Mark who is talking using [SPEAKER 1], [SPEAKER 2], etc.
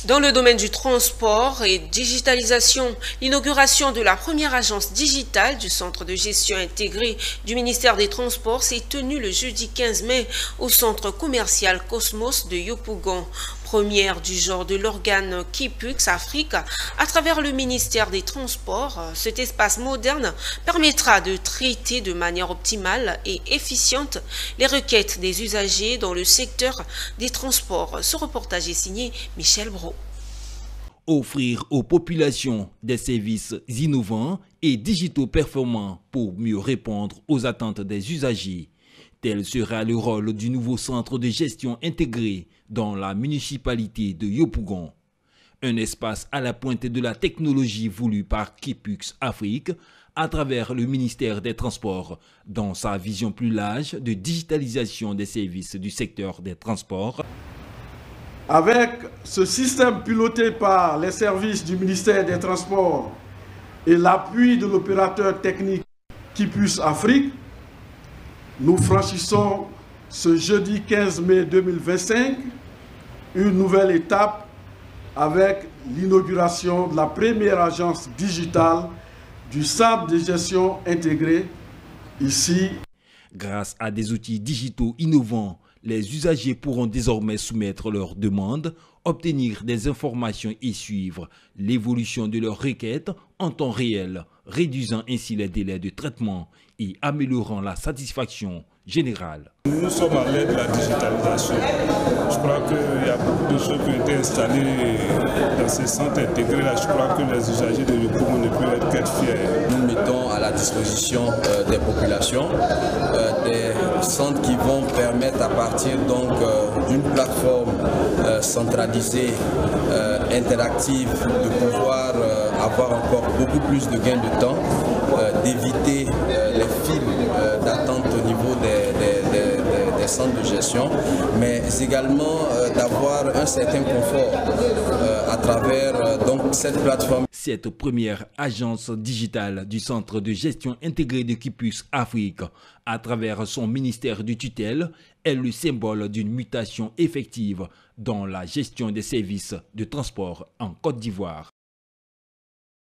[SPEAKER 1] Dans le domaine du transport et digitalisation, l'inauguration de la première agence digitale du centre de gestion intégré du ministère des Transports s'est tenue le jeudi 15 mai au centre commercial Cosmos de Yopougon. Première du genre de l'organe Kipux Afrique, à travers le ministère des Transports, cet espace moderne permettra de traiter de manière optimale et efficiente les requêtes des usagers dans le secteur des transports. Ce reportage est signé Michel Brault.
[SPEAKER 2] Offrir aux populations des services innovants et digitaux performants pour mieux répondre aux attentes des usagers. Tel sera le rôle du nouveau centre de gestion intégré dans la municipalité de Yopougon. Un espace à la pointe de la technologie voulu par Kipux Afrique à travers le ministère des Transports dans sa vision plus large de digitalisation des services du secteur des transports.
[SPEAKER 3] Avec ce système piloté par les services du ministère des Transports et l'appui de l'opérateur technique Kipux Afrique, nous franchissons ce jeudi 15 mai 2025 une nouvelle étape avec l'inauguration de la première agence digitale du centre de gestion intégré ici.
[SPEAKER 2] Grâce à des outils digitaux innovants, les usagers pourront désormais soumettre leurs demandes, obtenir des informations et suivre l'évolution de leurs requêtes en temps réel, réduisant ainsi les délais de traitement et améliorant la satisfaction générale.
[SPEAKER 4] Nous sommes à l'ère de la digitalisation. Je crois qu'il y a beaucoup de choses qui ont été installées dans ces centres intégrés-là. Je crois que les usagers de Yopougon ne peuvent qu'être fiers.
[SPEAKER 5] Nous mettons à la disposition des populations des centres qui vont permettre à partir d'une plateforme centralisée, interactive, de pouvoir avoir encore beaucoup plus de gains de temps, d'éviter les files d'attente au niveau des centres de gestion, mais également d'avoir un certain confort à travers cette plateforme.
[SPEAKER 2] Cette première agence digitale du centre de gestion intégré de Kipux Afrique, à travers son ministère de tutelle, est le symbole d'une mutation effective dans la gestion des services de transport en Côte d'Ivoire.